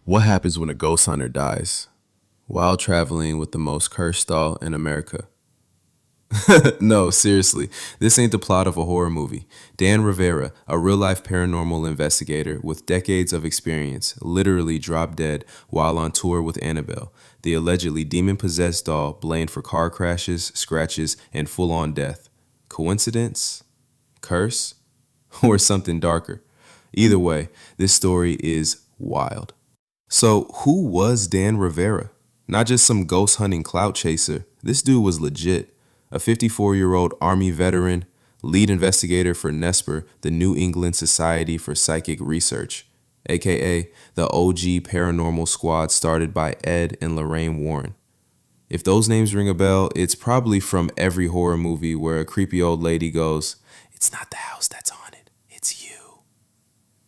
What happens when a ghost hunter dies while traveling with the most cursed doll in America? No, seriously, this ain't the plot of a horror movie. Dan Rivera, a real life paranormal investigator with decades of experience, literally dropped dead while on tour with Annabelle, the allegedly demon possessed doll blamed for car crashes, scratches, and full on death. Coincidence? Curse? Or something darker? Either way, this story is wild. So, who was Dan Rivera? Not just some ghost hunting clout chaser. This dude was legit. A 54-year-old Army veteran, lead investigator for NESPR, the New England Society for Psychic Research, aka the OG paranormal squad started by Ed and Lorraine Warren. If those names ring a bell, it's probably from every horror movie where a creepy old lady goes, "It's not the house that's haunted, it's you."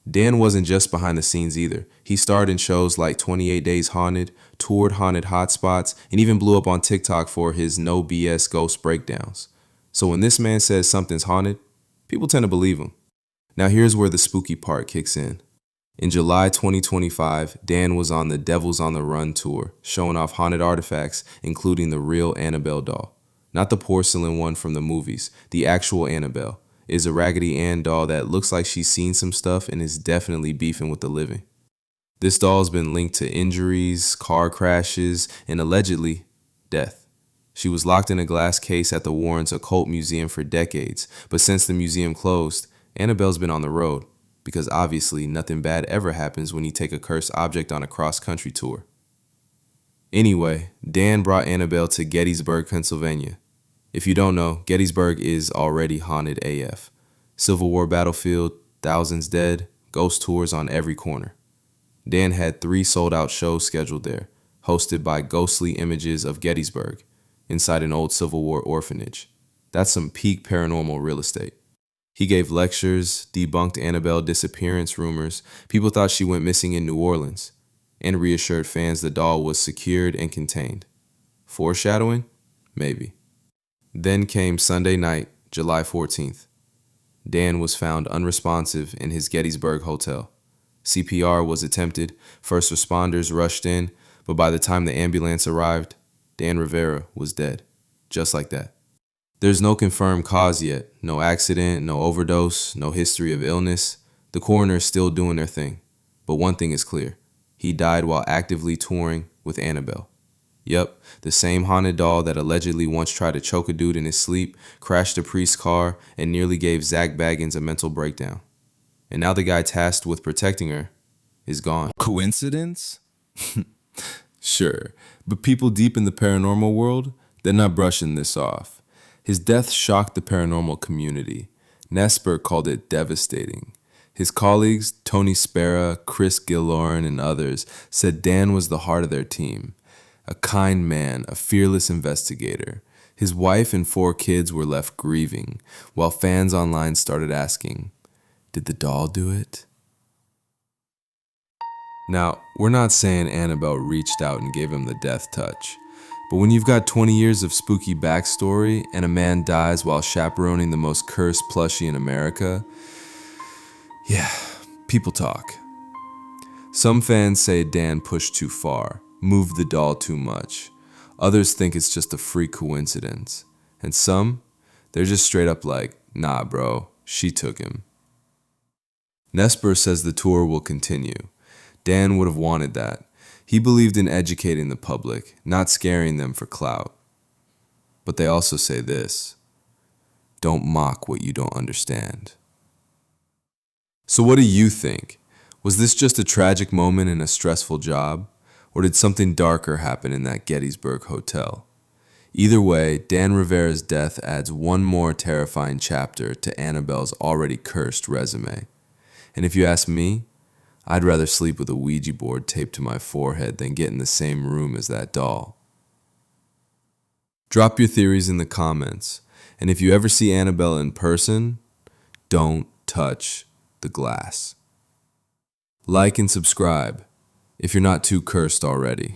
Dan wasn't just behind the scenes either. He starred in shows like 28 Days Haunted, toured haunted hotspots, and even blew up on TikTok for his no BS ghost breakdowns. So when this man says something's haunted, people tend to believe him. Now here's where the spooky part kicks in. In July 2025, Dan was on the Devils on the Run tour, showing off haunted artifacts, including the real Annabelle doll. Not the porcelain one from the movies, the actual Annabelle is a Raggedy Ann doll that looks like she's seen some stuff and is definitely beefing with the living. This doll has been linked to injuries, car crashes, and allegedly death. She was locked in a glass case at the Warrens Occult Museum for decades, but since the museum closed, Annabelle's been on the road, because obviously nothing bad ever happens when you take a cursed object on a cross-country tour. Anyway, Dan brought Annabelle to Gettysburg, Pennsylvania. If you don't know, Gettysburg is already haunted AF. Civil War battlefield, thousands dead, ghost tours on every corner. Dan had 3 sold-out shows scheduled there, hosted by ghostly images of Gettysburg, inside an old Civil War orphanage. That's some peak paranormal real estate. He gave lectures, debunked Annabelle disappearance rumors, people thought she went missing in New Orleans, and reassured fans the doll was secured and contained. Foreshadowing? Maybe. Then came Sunday night, July 14th. Dan was found unresponsive in his Gettysburg hotel. CPR was attempted, first responders rushed in, but by the time the ambulance arrived, Dan Rivera was dead. Just like that. There's no confirmed cause yet, no accident, no overdose, no history of illness. The coroner is still doing their thing. But one thing is clear. He died while actively touring with Annabelle. Yep, the same haunted doll that allegedly once tried to choke a dude in his sleep, crashed a priest's car, and nearly gave Zach Baggins a mental breakdown. And now the guy tasked with protecting her is gone. Coincidence? Sure, but people deep in the paranormal world, they're not brushing this off. His death shocked the paranormal community. NESPR called it devastating. His colleagues, Tony Spera, Chris Gilloran, and others, said Dan was the heart of their team. A kind man, a fearless investigator. His wife and 4 kids were left grieving, while fans online started asking, did the doll do it? Now, we're not saying Annabelle reached out and gave him the death touch, but when you've got 20 years of spooky backstory and a man dies while chaperoning the most cursed plushie in America, yeah, people talk. Some fans say Dan pushed too far, moved the doll too much. Others think it's just a freak coincidence. And some, they're just straight up like, nah bro, she took him. NESPR says the tour will continue. Dan would have wanted that. He believed in educating the public, not scaring them for clout. But they also say this: don't mock what you don't understand. So what do you think? Was this just a tragic moment in a stressful job? Or did something darker happen in that Gettysburg hotel? Either way, Dan Rivera's death adds one more terrifying chapter to Annabelle's already cursed resume. And if you ask me, I'd rather sleep with a Ouija board taped to my forehead than get in the same room as that doll. Drop your theories in the comments, and if you ever see Annabelle in person, don't touch the glass. Like and subscribe if you're not too cursed already.